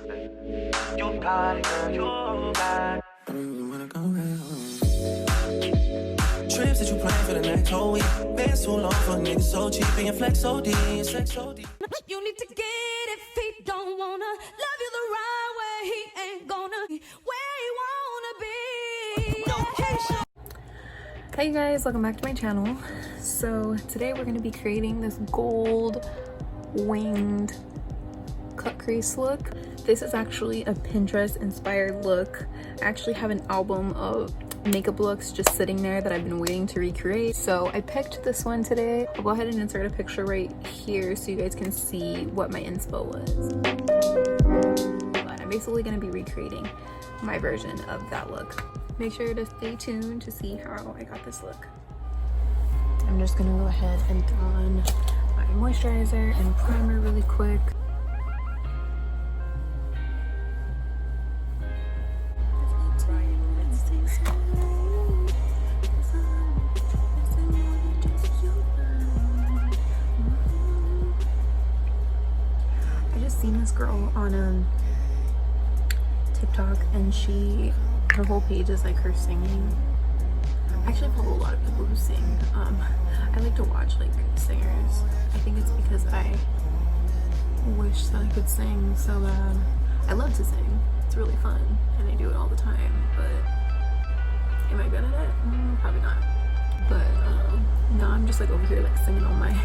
You got it, girl, you got it. I don't even wanna go home. Trips that you plan for the next whole week. Been too long for niggas so cheap and your flex so deep, sex so deep. You need to get it if he don't wanna love you the right way. He ain't gonna be where he wanna be. Hey you guys, welcome back to my channel. So today we're going to be creating this gold winged cut crease look. This is actually a Pinterest inspired look. I actually have an album of makeup looks just sitting there that I've been waiting to recreate. So I picked this one today. I'll go ahead and insert a picture right here so you guys can see what my inspo was. But I'm basically going to be recreating my version of that look. Make sure to stay tuned to see how I got this look. I'm just gonna go ahead and don my moisturizer and primer really quick. I just seen this girl on TikTok and her whole page is like her singing. I actually follow a lot of people who sing. I like to watch like singers. I think it's because I wish that I could sing so bad. I love to sing. It's really fun and I do it all the time, but am I good at it? Probably not. But no, I'm just like over here like singing all my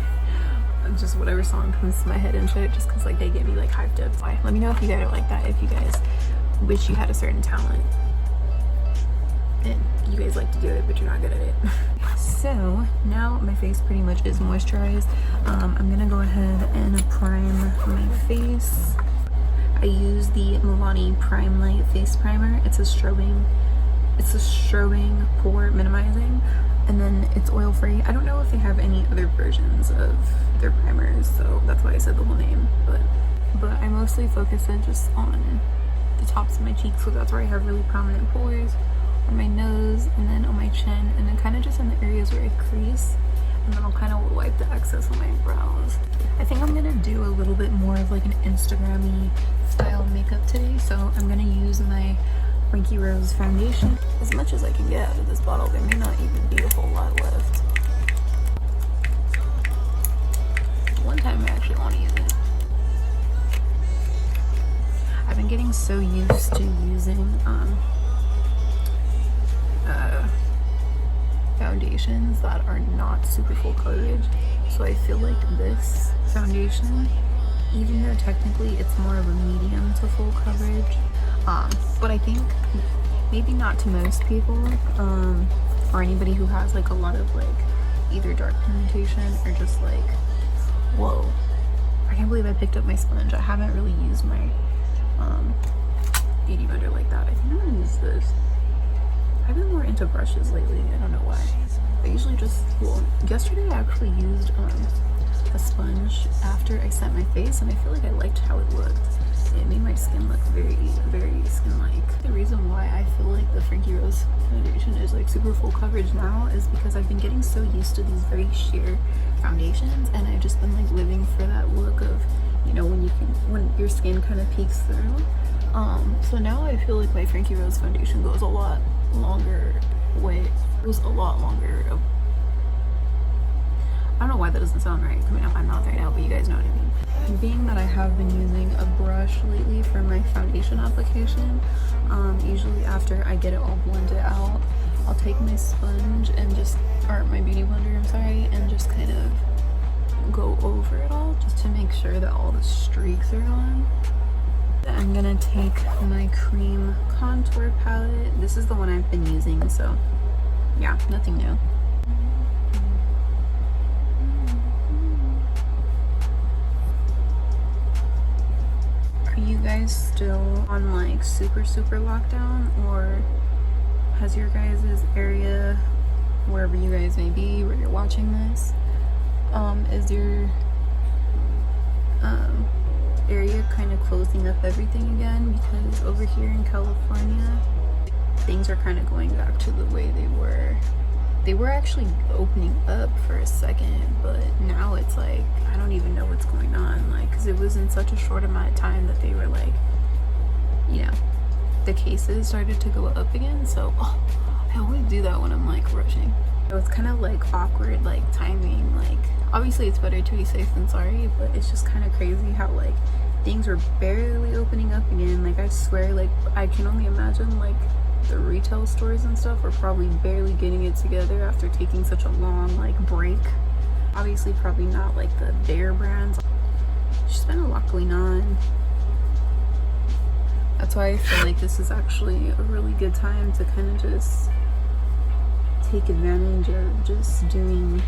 just whatever song comes to my head and shit, just because like they get me like hyped up. So let me know if you guys are like that, if you guys wish you had a certain talent and you guys like to do it but you're not good at it. So now my face pretty much is moisturized. I'm gonna go ahead and prime my face. I use the Milani Prime Light face primer. It's a strobing pore minimizing, and then it's oil free. I don't know if they have any other versions of their primers, so that's why I said the whole name, but I mostly focus it just on the tops of my cheeks, so that's where I have really prominent pores, on my nose, and then on my chin, and then kind of just in the areas where I crease, and then I'll kind of wipe the excess on my brows. I think I'm gonna do a little bit more of like an Instagram-y style makeup today, so I'm gonna use my Frankie Rose foundation as much as I can get out of this bottle. There may not even be a whole lot left. One time I actually want to use it. I've been getting so used to using foundations that are not super full coverage, so I feel like this foundation, even though technically it's more of a medium to full coverage, but I think maybe not to most people, or anybody who has like a lot of like either dark pigmentation or just like, whoa, I can't believe I picked up my sponge. I haven't really used my beauty blender like that. I think I'm gonna use this. I've been more into brushes lately. I don't know why. I usually just, well, yesterday I actually used a sponge after I set my face, and I feel like I liked how it looked. It made my skin look very, very skin-like. The reason why I feel like the Frankie Rose foundation is like super full coverage now is because I've been getting so used to these very sheer foundations, and I've just been like living for that look of, you know, when your skin kind of peeks through. So now I feel like my Frankie Rose foundation goes a lot longer I don't know why that doesn't sound right coming out my mouth right now, but you guys know what I mean. Being that I have been using a brush lately for my foundation application, usually after I get it all blended out, I'll take my sponge and just, or my beauty blender, I'm sorry, and just kind of go over it all just to make sure that all the streaks are gone. I'm gonna take my cream contour palette. This is the one I've been using, so yeah, nothing new. Are you guys still on like super lockdown, or has your guys' area, wherever you guys may be, where you're watching this, is your area kind of closing up everything again? Because over here in California, things are kind of going back to the way they were. They were actually opening up for a second, but now it's like I don't even know what's going on, like, because it was in such a short amount of time that they were like the cases started to go up again. So I always do that when I'm like rushing. So it's kind of like awkward like timing. Like obviously it's better to be safe than sorry, but it's just kind of crazy how like things were barely opening up again. Like I swear, like I can only imagine like the retail stores and stuff are probably barely getting it together after taking such a long like break. Obviously probably not like the bigger brands. There's been a lot going on. That's why I feel like this is actually a really good time to kind of just take advantage of just doing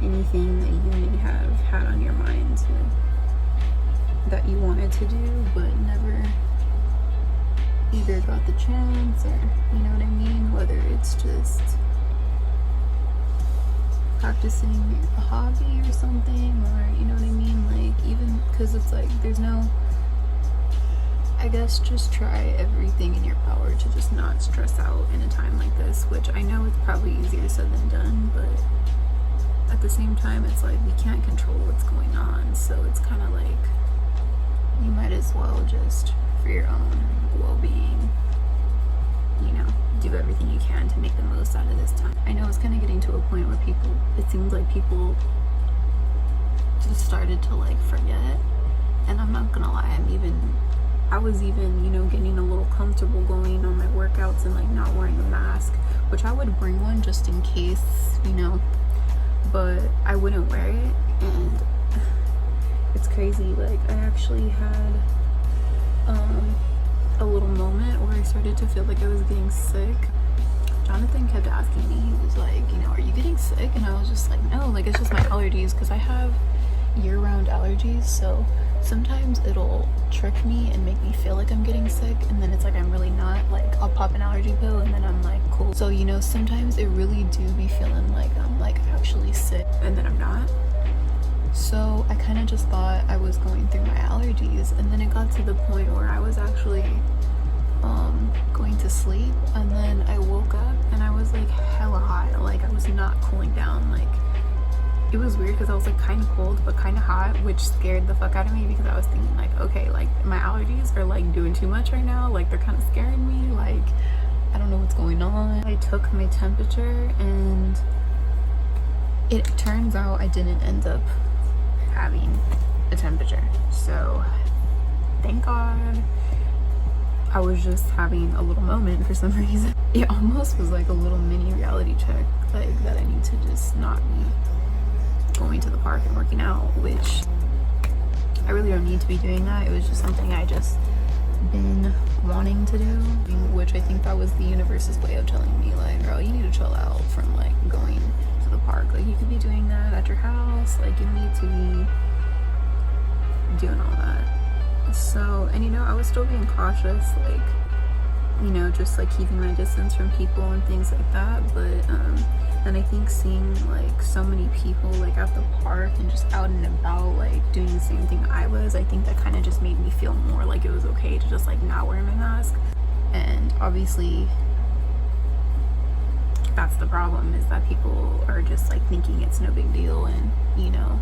anything that you may have had on your mind that you wanted to do but never either got the chance, or you know what I mean, whether it's just practicing a hobby or something, or you know what I mean, like even because it's like there's no, I guess just try everything in your power to just not stress out in a time like this, which I know it's probably easier said than done, but at the same time it's like we can't control what's going on, so it's kind of like you might as well just for your own well-being, you know, do everything you can to make the most out of this time. I know it's kind of getting to a point where people, it seems like people just started to like forget, and I'm not gonna lie, I was even, you know, getting a little comfortable going on my workouts and like not wearing a mask, which I would bring one just in case, you know, but I wouldn't wear it. And it's crazy, like I actually had a little moment where I started to feel like I was getting sick. Jonathan kept asking me, he was like, you know, are you getting sick? And I was just like, no, like it's just my allergies, because I have year-round allergies, so sometimes it'll trick me and make me feel like I'm getting sick, and then it's like I'm really not. Like I'll pop an allergy pill and then I'm like cool. So you know, sometimes it really do be feeling like I'm like actually sick and then I'm not. So I kind of just thought I was going through my allergies, and then it got to the point where I was actually going to sleep, and then I woke up and I was like hella hot. Like I was not cooling down. Like it was weird because I was like kind of cold but kind of hot, which scared the fuck out of me, because I was thinking like, okay, like my allergies are like doing too much right now, like they're kind of scaring me, like I don't know what's going on. I took my temperature and it turns out I didn't end up having a temperature, so thank God. I was just having a little moment for some reason. It almost was like a little mini reality check, like that I need to just not be going to the park and working out, which I really don't need to be doing that. It was just something I just been wanting to do, which I think that was the universe's way of telling me like, girl, you need to chill out from like going to the park. Like you could be doing that at your house, like you need to be doing all that. So, and you know, I was still being cautious, like, you know, just like keeping my distance from people and things like that, but and I think seeing like so many people like at the park and just out and about like doing the same thing I was, I think that kind of just made me feel more like it was okay to just like not wear my mask. And obviously that's the problem, is that people are just like thinking it's no big deal, and you know,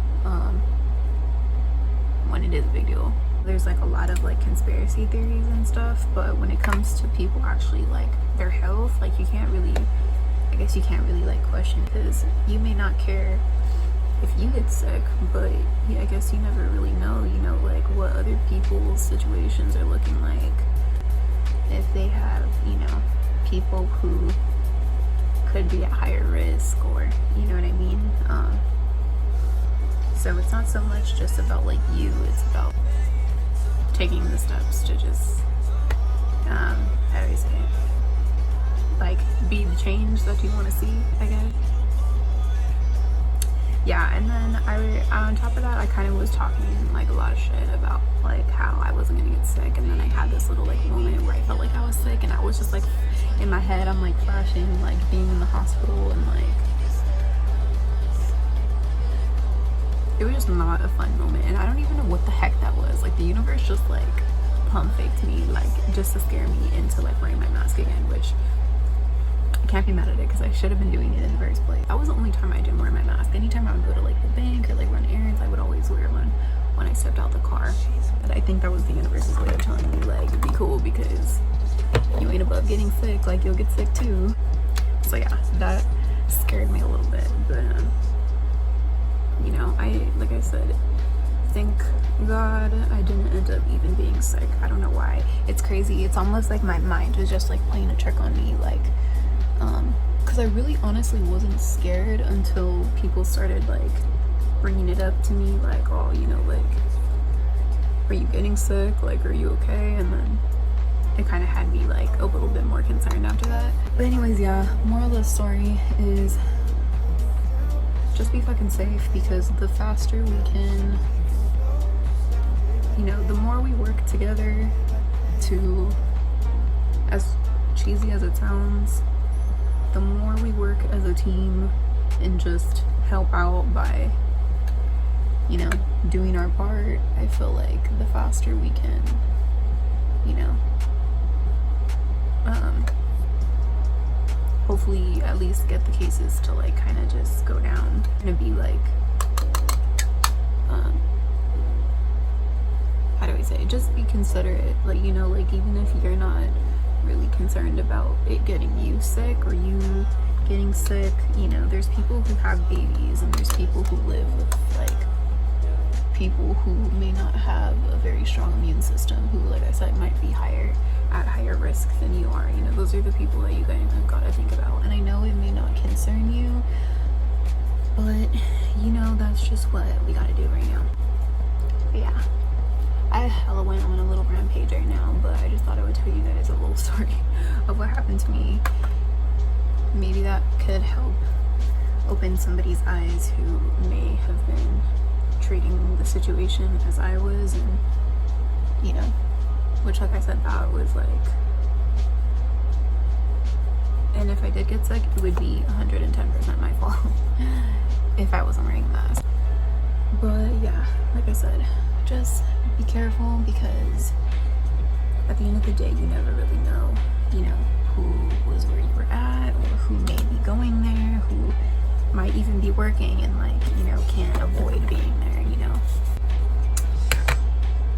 when it is a big deal. There's like a lot of like conspiracy theories and stuff, but when it comes to people actually like their health, like you can't really, I guess you can't really like question, because you may not care if you get sick, but yeah, I guess you never really know, you know, like what other people's situations are looking like, if they have, you know, people who could be at higher risk, or you know what I mean. So it's not so much just about like you, it's about taking the steps to just how do I say it, like be the change that you want to see, I guess. Yeah, and then on top of that, I kind of was talking like a lot of shit about like how I wasn't gonna get sick, and then I had this little like moment where I felt like I was sick, and I was just like in my head I'm like flashing like being in the hospital, and like it was just not a fun moment, and I don't even know what the heck that was. Like the universe just like pump faked me, like just to scare me into like wearing my mask again, which I can't be mad at it, because I should have been doing it in the first place. That was the only time I didn't wear my mask. Anytime I would go to like the bank or like run errands, I would always wear one when I stepped out the car. But I think that was the universe's way of telling me like be cool, because because you ain't above getting sick, like you'll get sick too. So yeah, that scared me a little bit, but you know, like I said, thank God I didn't end up even being sick. I don't know why. It's crazy. It's almost like my mind was just like playing a trick on me, like because I really honestly wasn't scared until people started like bringing it up to me, like, oh, you know, like, are you getting sick, like, are you okay? And then it kind of had me like a little bit more concerned after that. But anyways, yeah, moral of the story is just be fucking safe, because the faster we can, you know, the more we work together to, as cheesy as it sounds, the more we work as a team and just help out by, you know, doing our part, I feel like the faster we can, you know, hopefully at least get the cases to like kind of just go down and be like, how do I say, just be considerate, like, you know, like even if you're not really concerned about it getting you sick or you getting sick, you know, there's people who have babies and there's people who live with like people who may not have a very strong immune system, who, like I said, might be at higher risk than you are. You know, those are the people that you guys have got to think about. And I know it may not concern you, but you know, that's just what we got to do right now. But yeah, I hella went on a little rampage right now, but I just thought I would tell you guys a little story of what happened to me. Maybe that could help open somebody's eyes who may have been treating the situation as I was, and you know, which, like I said, that was like, and if I did get sick, it would be 110% my fault if I wasn't wearing a mask. But yeah, like I said, just be careful, because at the end of the day, you never really know, you know, who was where you were at, or who may be going there, who might even be working and like, you know, can't avoid being there, you know.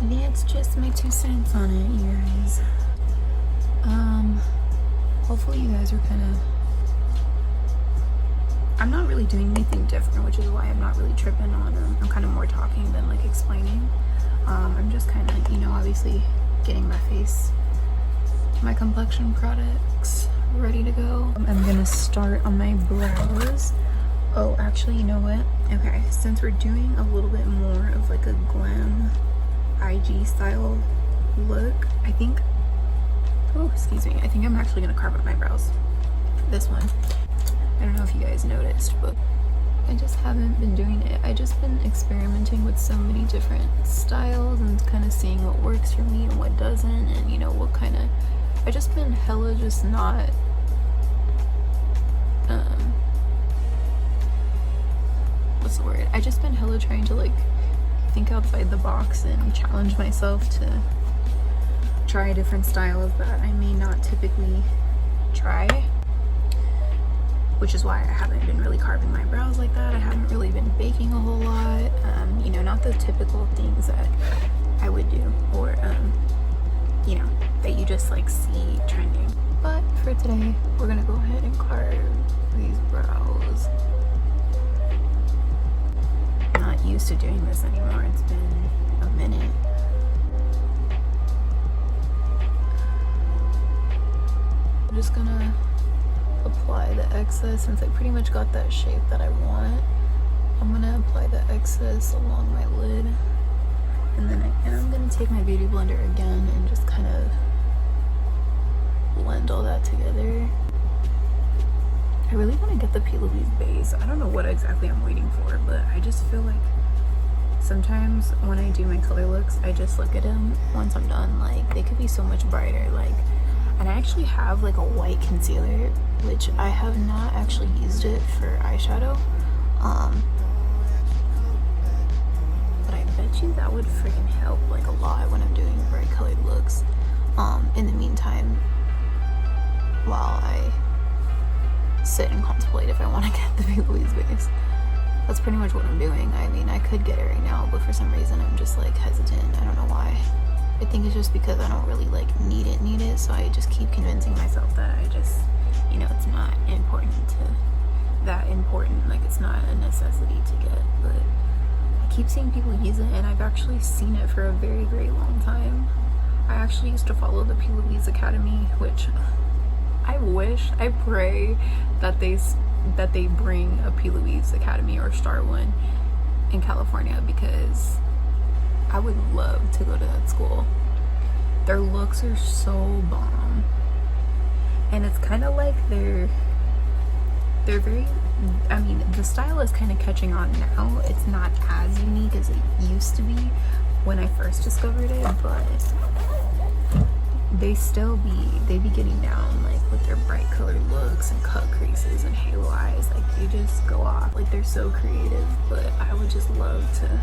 That's just my 2 cents on it, you guys. Hopefully you guys are kind of, I'm not really doing anything different, which is why I'm not really tripping on I'm kind of more talking than like explaining. I'm just kind of, you know, obviously getting my face, my complexion products ready to go. I'm gonna start on my brows. Oh, actually, you know what? Okay, since we're doing a little bit more of like a glam IG style look, I think, oh, excuse me, I think I'm actually gonna carve up my brows for this one. I don't know if you guys noticed, but I just haven't been doing it. I just been experimenting with so many different styles and kind of seeing what works for me and what doesn't, and you know, what kind of, I just been hella just not what's the word? I just been hella trying to like think outside the box and challenge myself to try different styles that I may not typically try, which is why I haven't been really carving my brows like that. I haven't really been baking a whole lot, you know, not the typical things that I would do, or you know, that you just like see trending. But for today, we're gonna go ahead and carve these brows. I'm not used to doing this anymore. It's been a minute. I'm just gonna apply the excess, since I pretty much got that shape that I want. I'm gonna apply the excess along my lid, and then I'm gonna take my beauty blender again and just kind of blend all that together. I really want to get the Peel-A-Lee's base. I don't know what exactly I'm waiting for, but I just feel like sometimes when I do my color looks, I just look at them once I'm done, like they could be so much brighter. Like, and I actually have like a white concealer, which I have not actually used it for eyeshadow, but I bet you that would freaking help like a lot when I'm doing bright colored looks. In the meantime, while I sit and contemplate if I want to get the Peel-A-Lee's base. That's pretty much what I'm doing. I mean, I could get it right now, but for some reason I'm just like hesitant. I don't know why. I think it's just because I don't really like need it, so I just keep convincing myself that I just, you know, it's not important that important, like it's not a necessity to get. But I keep seeing people use it, and I've actually seen it for a very, very long time. I actually used to follow the P. Louise Academy, which I pray that they bring a P. Louise Academy or start one in California, because I would love to go to that school. Their looks are so bomb, and it's kind of like they're very, I mean, the style is kind of catching on now. It's not as unique as it used to be when I first discovered it, but they be getting down like with their bright colored looks and cut creases and halo eyes. Like, you just go off. Like, they're so creative. But I would just love to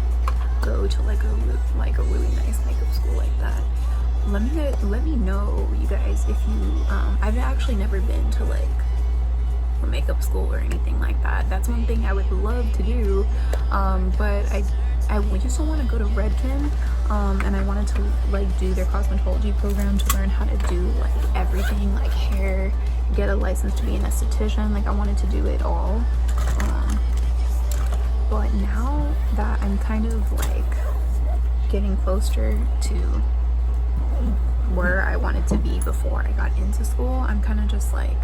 go to like a really nice makeup school like that. Let me know, you guys, if you I've actually never been to like a makeup school or anything like that. That's one thing I would love to do, but I just want to go to Redken, and I wanted to like do their cosmetology program to learn how to do like everything, like hair, get a license to be an esthetician. Like, I wanted to do it all, but now that I'm kind of like getting closer to where I wanted to be before I got into school, I'm kind of just like,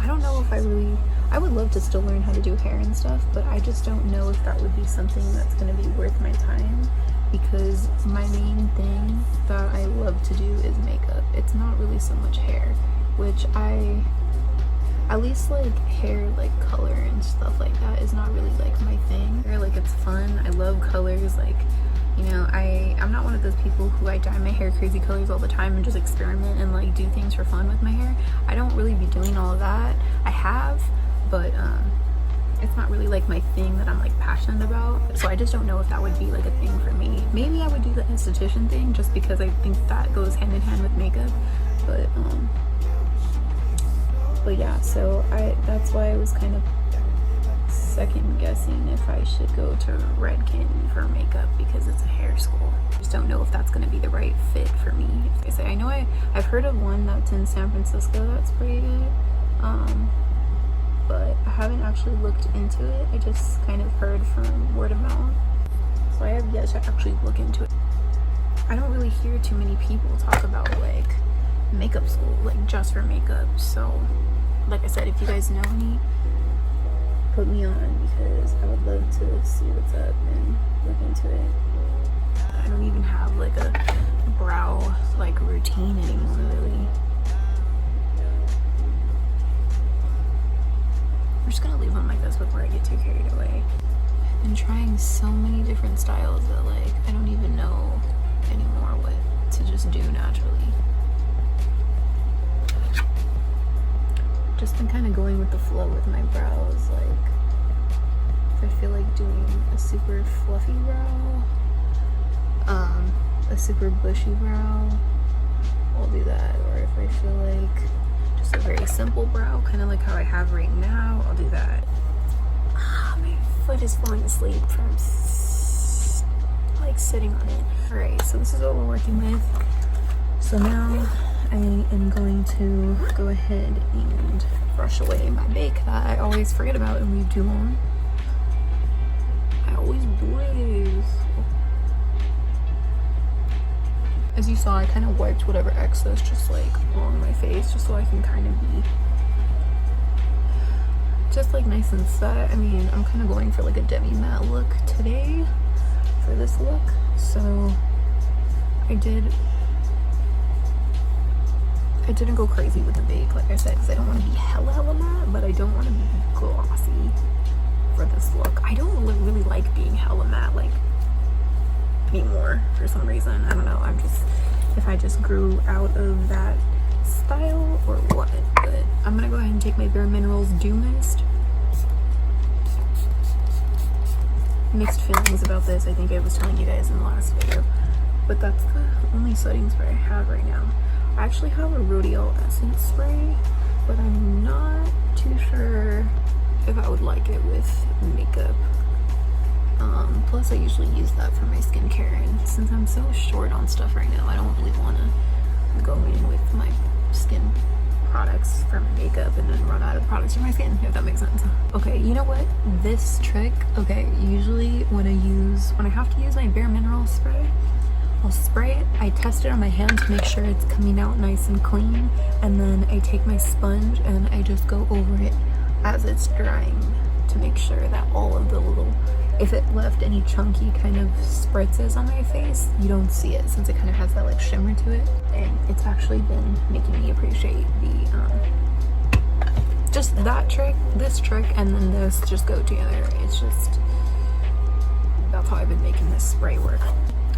I don't know if I would love to still learn how to do hair and stuff, but I just don't know if that would be something that's going to be worth my time, because my main thing that I love to do is makeup. It's not really so much hair, which at least like hair, like color and stuff like that is not really like my thing. Like, it's fun. I love colors. Like, you know, I'm not one of those people who I dye my hair crazy colors all the time and just experiment and like do things for fun with my hair. I don't really be doing all of that. I have, but it's not really like my thing that I'm like passionate about. So I just don't know if that would be like a thing for me. Maybe I would do the esthetician thing just because I think that goes hand in hand with makeup. But yeah, so that's why I was kind of second guessing if I should go to Redken for makeup, because it's a hair school. I just don't know if that's going to be the right fit for me. I say, I know I've heard of one that's in San Francisco that's pretty good, but I haven't actually looked into it. I just kind of heard from word of mouth, so I have yet to actually look into it. I don't really hear too many people talk about like makeup school, like just for makeup. So like I said, if you guys know any, put me on, because I would love to see what's up and look into it. I don't even have like a brow like routine anymore, really. I'm just gonna leave them like this before I get too carried away. I've been trying so many different styles that like I don't even know anymore what to just do naturally. Just been kind of going with the flow with my brows. Like, if I feel like doing a super fluffy brow, a super bushy brow, I'll do that. Or if I feel like just a very simple brow, kind of like how I have right now, I'll do that. My foot is falling asleep from like sitting on it. Alright, so this is what we're working with. So now I am going to go ahead and brush away my bake that I always forget about and leave too long. I always do this. As you saw, I kind of wiped whatever excess just like on my face, just so I can kind of be just like nice and set. I mean, I'm kind of going for like a demi matte look today for this look, so I didn't go crazy with the bake, like I said, because I don't want to be hella matte, but I don't want to be glossy for this look. I don't really like being hella matte like anymore for some reason. I don't know, if I just grew out of that style or what. But I'm gonna go ahead and take my Bare Minerals Dew Mist. Mixed feelings about this. I think I was telling you guys in the last video, but that's the only setting spray I have right now. I actually have a Rodeo Essence spray, but I'm not too sure if I would like it with makeup. Plus I usually use that for my skincare, and since I'm so short on stuff right now, I don't really want to go in with my skin products for my makeup and then run out of products for my skin, if that makes sense. Okay, you know what? This trick, okay, usually when I have to use my Bare Mineral spray, I'll spray it, I test it on my hand to make sure it's coming out nice and clean, and then I take my sponge and I just go over it as it's drying to make sure that all of the little, if it left any chunky kind of spritzes on my face, you don't see it since it kind of has that like shimmer to it. And it's actually been making me appreciate the just that trick, this trick, and then this just go together. It's just, that's how I've been making this spray work.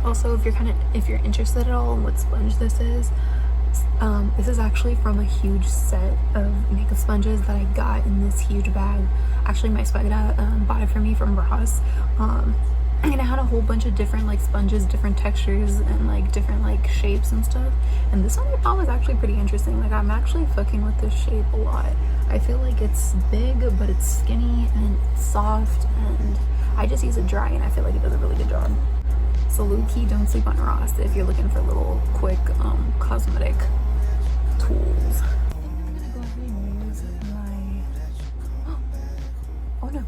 Also, if you're interested at all in what sponge this is actually from a huge set of makeup sponges that I got in this huge bag. Actually, my swag dad bought it for me from Ross. And it had a whole bunch of different like sponges, different textures, and like different like shapes and stuff. And this one I thought was actually pretty interesting. Like, I'm actually fucking with this shape a lot. I feel like it's big, but it's skinny and it's soft, and I just use it dry and I feel like it does a really good job. So low-key, don't sleep on Ross if you're looking for little quick cosmetic tools. I'm gonna go ahead and use my... Oh no!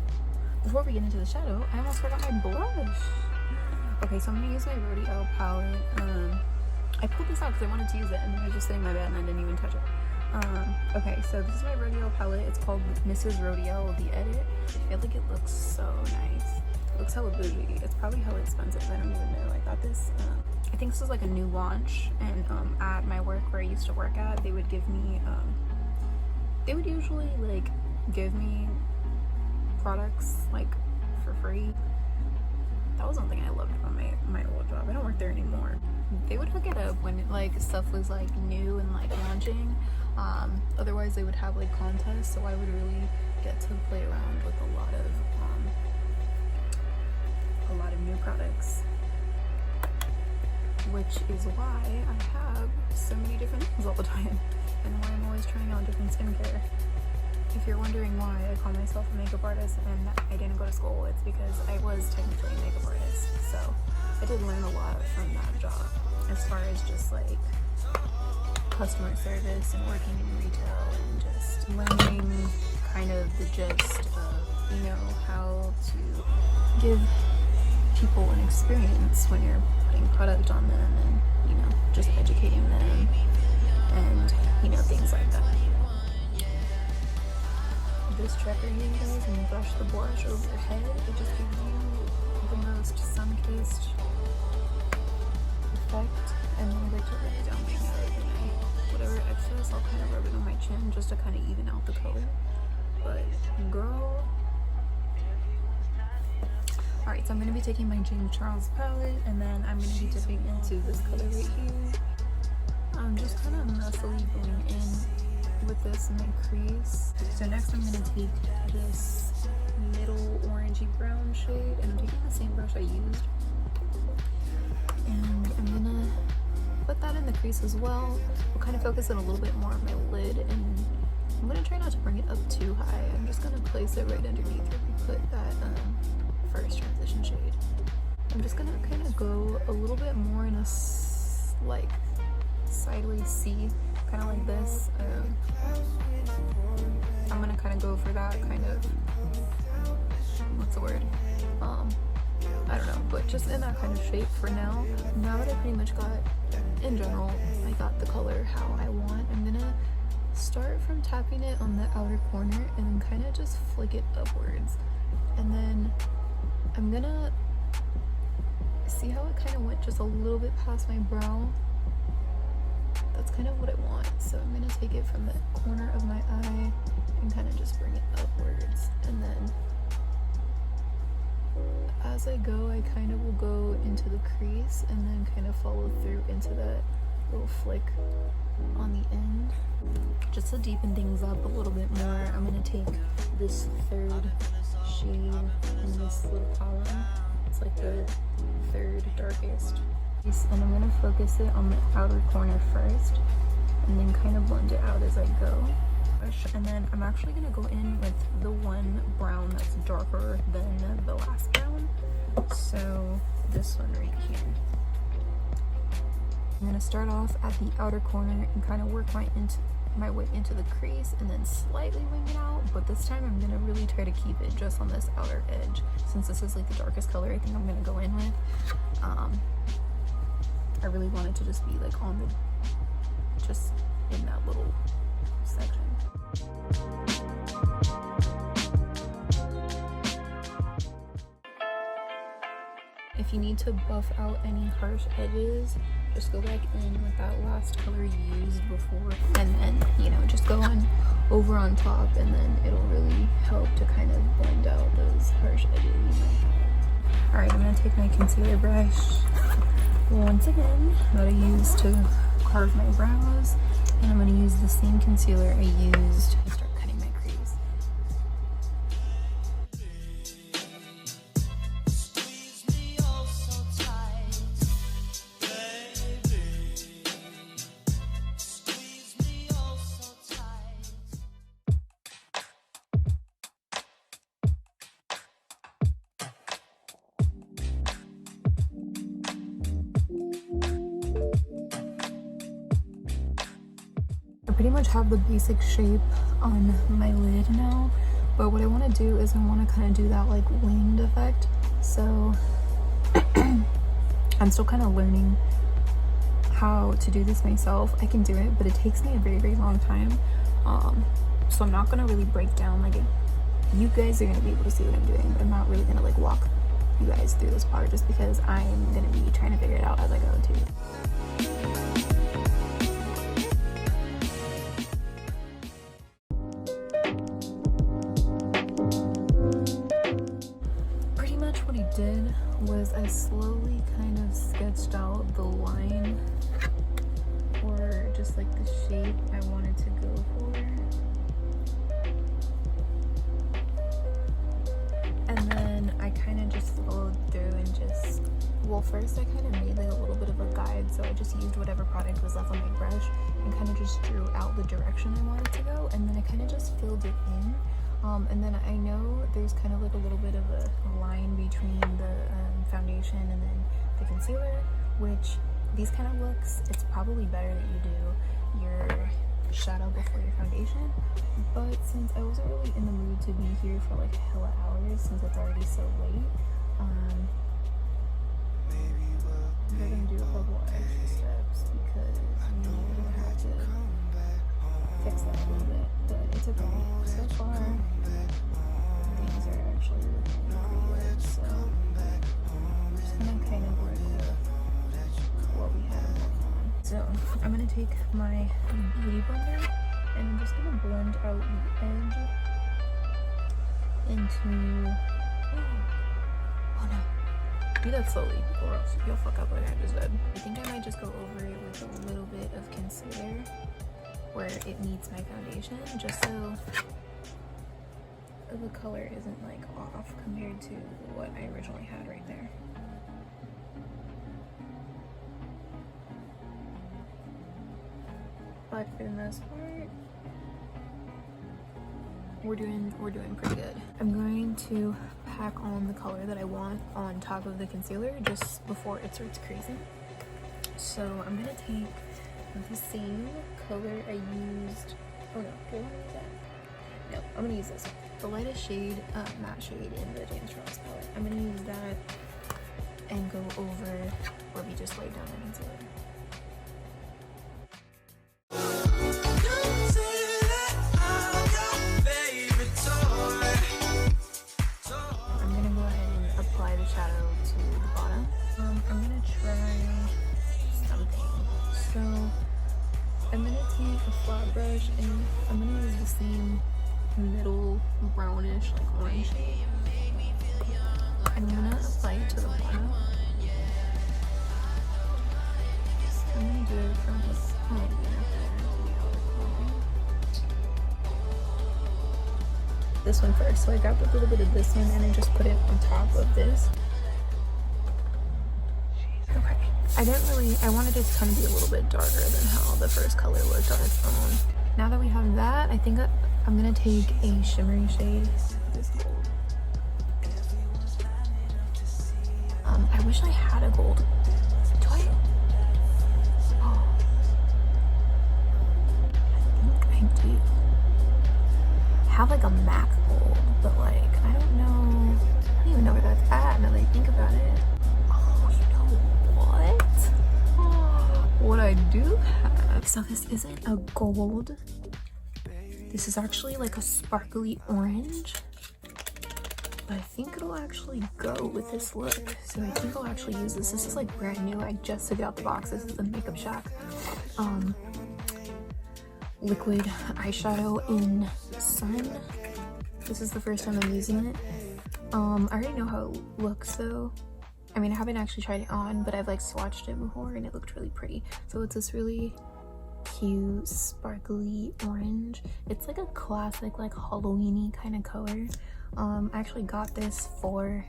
Before we get into the shadow, I almost forgot my blush. Okay, so I'm gonna use my Rodeo palette. I pulled this out because I wanted to use it, and then I was just sitting in my bed and I didn't even touch it. Okay, so this is my Rodeo palette. It's called Mrs. Rodeo, the edit. I feel like it looks so nice. It looks hella bougie. It's probably hella expensive. I don't even know. I got this. I think this is like a new launch, and at my work where I used to work at, they would give me, they would usually like give me products like for free. That was one thing I loved about my old job. I don't work there anymore. They would hook it up when like stuff was like new and like launching. Otherwise they would have like contests, so I would really get to play around with a lot of new products, which is why I have so many different things all the time, and why I'm always trying out different skincare. If you're wondering why I call myself a makeup artist and I didn't go to school, it's because I was technically a makeup artist, so I did learn a lot from that job as far as just like customer service and working in retail and just learning kind of the gist of, you know, how to give people an experience when you're putting product on them, and, you know, just educating them and, you know, things like that. This trick right here, guys, when you brush the blush over your head, it just gives you the most sun-kissed effect. And then I like to rub it down my nose, and whatever excess, I'll kind of rub it on my chin just to kind of even out the color. But girl. Alright, so I'm going to be taking my James Charles palette, and then I'm going to be dipping into this color right here. I'm just kind of messily going in with this in my crease. So next I'm going to take this middle orangey brown shade, and I'm taking the same brush I used. And I'm going to put that in the crease as well. We'll kind of focus it a little bit more on my lid, and I'm going to try not to bring it up too high. I'm just going to place it right underneath where we put that first transition shade. I'm just gonna kind of go a little bit more in a like sideways C, kind of like this. I'm gonna kind of go for that kind of, what's the word? I don't know, but just in that kind of shape for now. Now that I pretty much got, in general, I got the color how I want, I'm gonna start from tapping it on the outer corner and then kind of just flick it upwards. And then I'm gonna see how it kind of went just a little bit past my brow. That's kind of what I want. So I'm gonna take it from the corner of my eye and kind of just bring it upwards. And then as I go, I kind of will go into the crease and then kind of follow through into that little flick on the end. Just to deepen things up a little bit more, I'm gonna take this third shade in this little column. It's like the third darkest. And I'm gonna focus it on the outer corner first, and then kind of blend it out as I go. brush, and then I'm actually gonna go in with the one brown that's darker than the last brown. So this one right here. I'm gonna start off at the outer corner and kind of work my way into the crease and then slightly wing it out, but this time I'm gonna really try to keep it just on this outer edge. Since this is like the darkest color I think I'm gonna go in with, I really want it to just be like on the, just in that little section. If you need to buff out any harsh edges, just go back in with that last color you used before, and then, you know, just go on over on top, and then it'll really help to kind of blend out those harsh edges you might have. Alright, I'm gonna take my concealer brush once again that I used to carve my brows, and I'm gonna use the same concealer I used to start cutting my crease. Pretty much have the basic shape on my lid now, but what I want to do is I want to kind of do that like winged effect. So I'm still kind of learning how to do this myself. I can do it, but it takes me a very long time, so I'm not going to really break down like it. You guys are going to be able to see what I'm doing, but I'm not really going to like walk you guys through this part just because I'm going to be trying to figure it out as I go too. Did was I slowly kind of sketched out the line, or just like the shape I wanted to go for, and then I kind of just followed through and just, well, first I kind of made like a little bit of a guide, so I just used whatever product was left on my brush and kind of just drew out the direction I wanted to go, and then I kind of just filled it in. And then I know there's kind of like a little bit of a line between the foundation and then the concealer, which these kind of looks, it's probably better that you do your shadow before your foundation, but since I wasn't really in the mood to be here for like hella hours since it's already so late, I'm gonna do a couple extra steps because you know we're gonna have to fix that a little bit, but it's okay. So far, things are actually looking pretty good, so I'm just gonna kind of work with what we have going on. So I'm gonna take my beauty blender and I'm just gonna blend out the edge into, oh no, do that slowly or else you'll fuck up like I just did. I think I might just go over it with a little bit of concealer where it meets my foundation, just so the color isn't like off compared to what I originally had right there. But for the most part, we're doing pretty good. I'm going to pack on the color that I want on top of the concealer just before it starts creasing. So I'm gonna take the same color I used. Oh no, do I want to use that? No, I'm gonna use this one. The lightest shade, matte shade in the James Charles palette. I'm gonna use that and go over where we just laid down the concealer. I'm gonna go ahead and apply the shadow to the bottom. I'm gonna try something. So I'm gonna take a flat brush and I'm gonna use the same middle brownish, like orange shade. I'm gonna apply it to the bottom. I'm gonna do it from the side. This one first. So I grabbed a little bit of this one and I just put it on top of this. Okay. I wanted it to kind of be a little bit darker than how the first color looked on its own. now that we have that, I think I'm gonna take a shimmery shade. This gold. I wish I had a gold. Do I? Oh. I think I do. I have like a MAC gold, but like, I don't know. I don't even know where that's at now that I think about it. Oh, you know what? Oh, what I do have. So this isn't a gold. This is actually like a sparkly orange. But I think it'll actually go with this look. So I think I'll actually use this. This is like brand new. I just took it out the box. This is the Makeup Shack liquid eyeshadow in Sun. This is the first time I'm using it. I already know how it looks though. I mean, I haven't actually tried it on, but I've like swatched it before and it looked really pretty. So it's this really cute sparkly orange. It's like a classic like Halloween-y kind of color. I actually got this for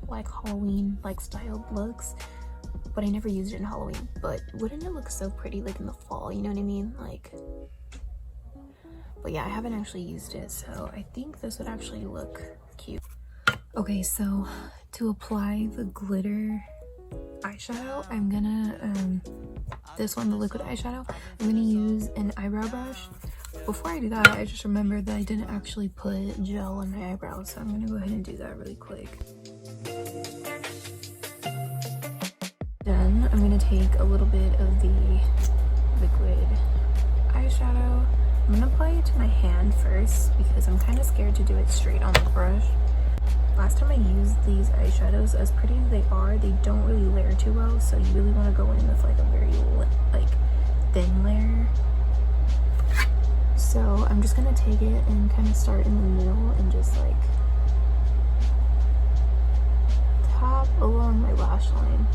like Halloween like styled looks, but I never used it in Halloween. But wouldn't it look so pretty like in the fall, you know what I mean? Like, but yeah, I haven't actually used it, so I think this would actually look cute. Okay, so to apply the glitter eyeshadow, I'm gonna this one, the liquid eyeshadow, I'm gonna use an eyebrow brush. Before I do that, I just remembered that I didn't actually put gel on my eyebrows, so I'm gonna go ahead and do that really quick. Then I'm gonna take a little bit of the liquid eyeshadow. I'm gonna apply it to my hand first because I'm kind of scared to do it straight on the brush. Last time I used these eyeshadows, as pretty as they are, they don't really layer too well, so you really want to go in with like a very like thin layer. So I'm just gonna take it and kind of start in the middle and just like tap along my lash line,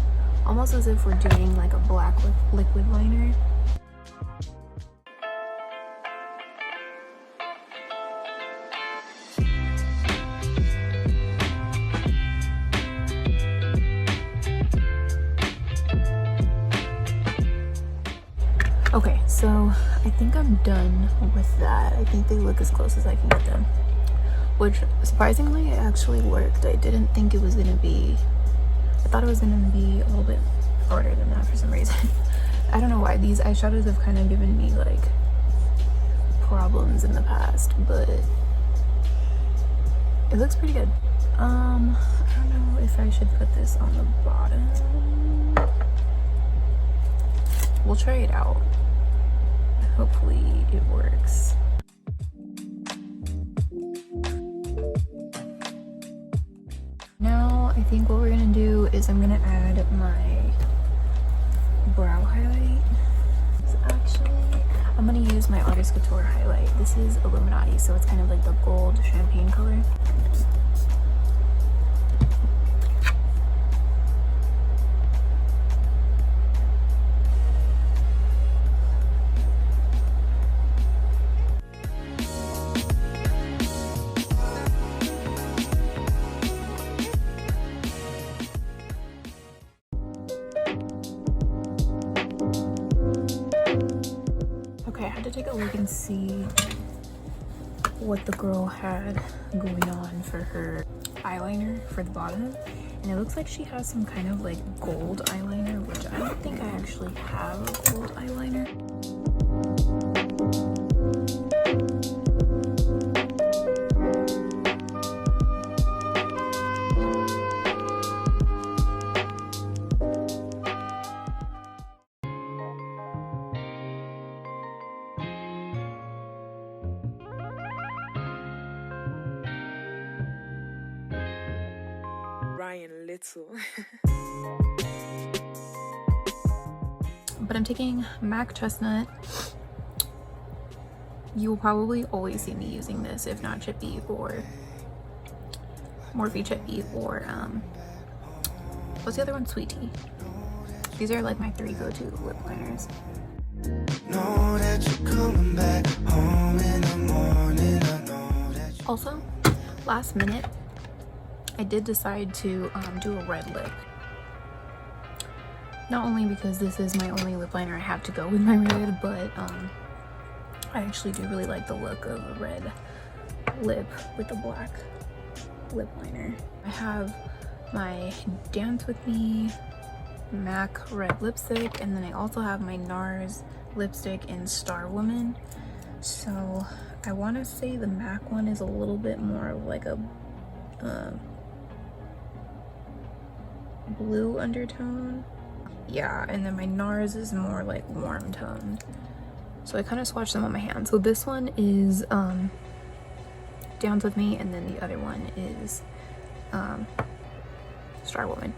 almost as if we're doing like a black liquid liner. Okay, so I think I'm done with that. I think they look as close as I can get them, which surprisingly it actually worked. I didn't think it was gonna be, I thought it was gonna be a little bit harder than that for some reason. I don't know why. These eyeshadows have kind of given me like problems in the past, but it looks pretty good. I don't know if I should put this on the bottom. We'll try it out. Hopefully it works. Now I think what we're gonna do is I'm gonna add my brow highlight. So actually, I'm gonna use my Artist Couture highlight. This is Illuminati, so it's kind of like the gold champagne color. Okay, I had to take a look and see what the girl had going on for her eyeliner for the bottom, and it looks like she has some kind of like gold eyeliner, which I don't think I actually have a gold eyeliner. Little. But I'm taking MAC Chestnut. You will probably always see me using this, if not Chippy or Morphe Chippy or what's the other one? Sweet Tea. These are like my 3 go-to lip liners. Know that you're coming back home in the morning. I know that you... Also, last minute, I did decide to do a red lip. Not only because this is my only lip liner I have to go with my red, but I actually do really like the look of a red lip with a black lip liner. I have my Dance With Me MAC red lipstick, and then I also have my NARS lipstick in Star Woman. So I want to say the MAC one is a little bit more of like a blue undertone. Yeah, and then my NARS is more like warm toned. So I kind of swatched them on my hand. So this one is Dance With Me, and then the other one is Star Woman.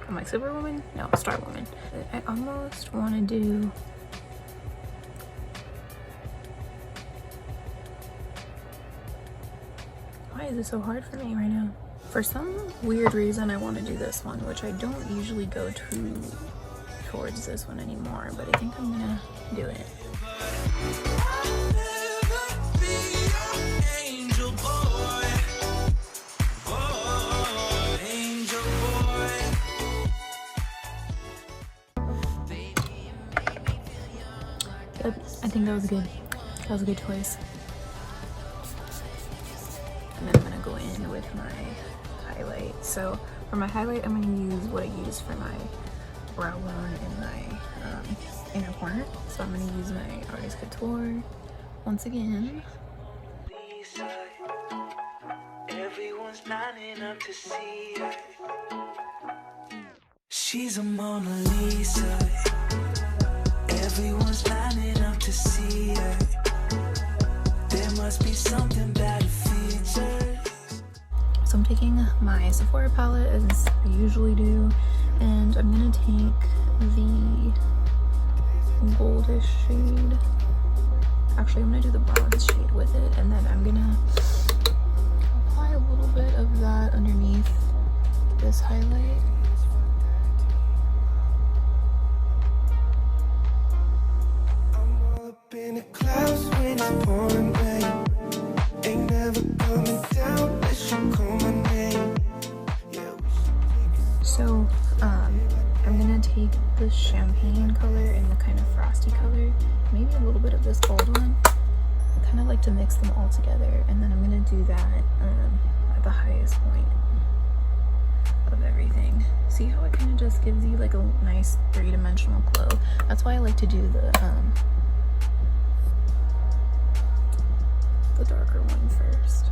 I'm like Superwoman? No, Star Woman. I almost want to do why is it so hard for me right now? For some weird reason I want to do this one, which I don't usually go towards this one anymore, but I think I'm gonna do it. Yep, I think that was good. That was a good choice. And then I'm gonna go in with my highlight. So for my highlight, I'm gonna use what I use for my brow bone and my inner corner. So I'm gonna use my Artist Couture once again. Everyone's lining up to see her. She's a Mona Lisa. Everyone's lining up to see her. There must be something about her features. So I'm taking my Sephora palette as I usually do, and I'm gonna take the goldish shade. Actually, I'm gonna do the bronze shade with it, and then I'm gonna apply a little bit of that underneath this highlight. In the clouds when it's pouring rain, ain't never coming down unless you call my name. So I'm gonna take the champagne color and the kind of frosty color, maybe a little bit of this gold one. I kind of like to mix them all together, and then I'm gonna do that at the highest point of everything. See how it kind of just gives you like a nice three-dimensional glow? That's why I like to do the darker one first.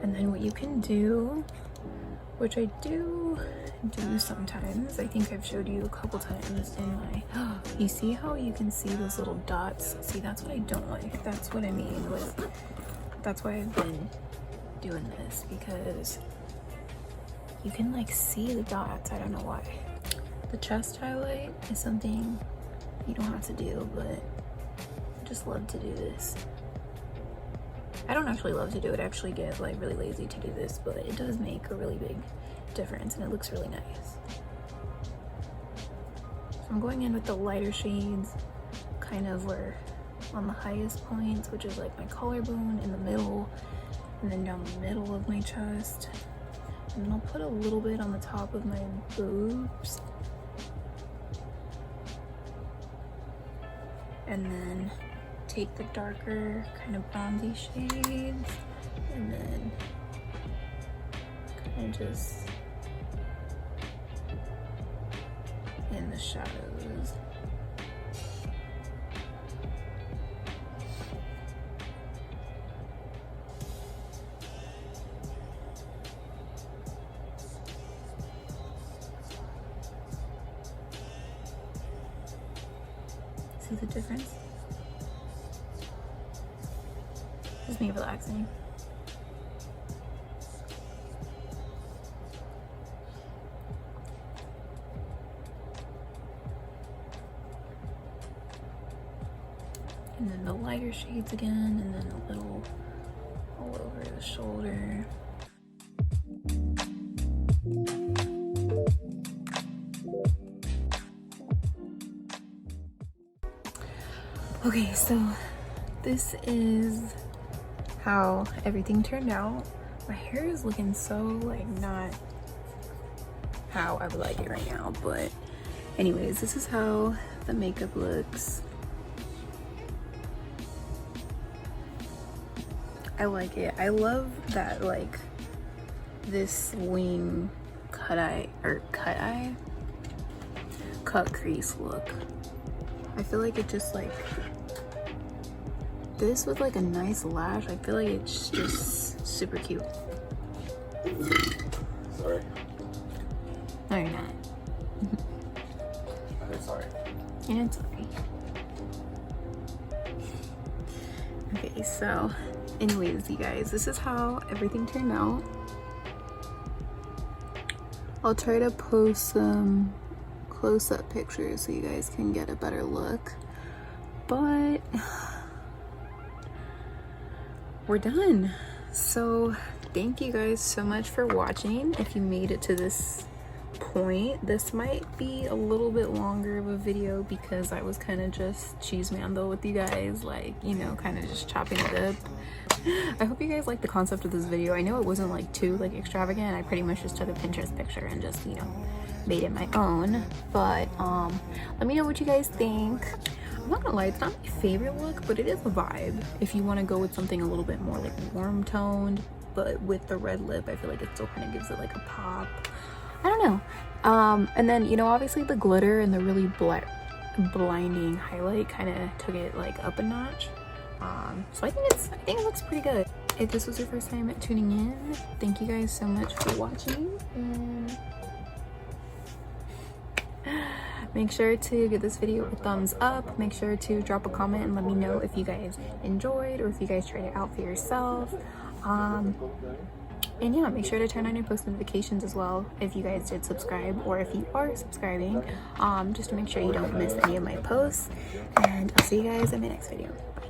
And then what you can do, which I do sometimes, I think I've showed you a couple times in my, you see how you can see those little dots? See, that's what I don't like. That's what I mean with, that's why I've been doing this, because you can like see the dots. I don't know why. The chest highlight is something you don't have to do, but I just love to do this. I don't actually love to do it. I actually get like really lazy to do this, but it does make a really big difference and it looks really nice. So I'm going in with the lighter shades, kind of where on the highest points, which is like my collarbone in the middle, and then down the middle of my chest. And then I'll put a little bit on the top of my boobs. And then take the darker kind of bronzy shades and then kind of just in the shadows. See the difference? Just me relaxing. And then the lighter shades again, and then a little all over the shoulder. Okay, so this is how everything turned out. My hair is looking so like not how I would like it right now, but anyways, this is how the makeup looks. I like it. I love that like this wing cut crease look. I feel like it just like this with like a nice lash. I feel like it's just super cute. Sorry. No, you're not. I'm sorry. You're not sorry. Okay, so anyways, you guys, this is how everything turned out. I'll try to post some close-up pictures so you guys can get a better look, but we're done. So thank you guys so much for watching. If you made it to this point, this might be a little bit longer of a video because I was kind of just cheesemando with you guys, like, you know, kind of just chopping it up. I hope you guys like the concept of this video. I know it wasn't like too like extravagant. I pretty much just took a Pinterest picture and just, you know, made it my own. But let me know what you guys think. I'm not gonna lie, it's not my favorite look, but it is a vibe. If you want to go with something a little bit more like warm toned, but with the red lip, I feel like it still kind of gives it like a pop. I don't know. And then, you know, obviously the glitter and the really blinding highlight kind of took it like up a notch. So I think it looks pretty good. If this was your first time tuning in, thank you guys so much for watching, and make sure to give this video a thumbs up. Make sure to drop a comment and let me know if you guys enjoyed or if you guys tried it out for yourself. And yeah, make sure to turn on your post notifications as well if you guys did subscribe, or if you are subscribing, just to make sure you don't miss any of my posts. And I'll see you guys in my next video. Bye.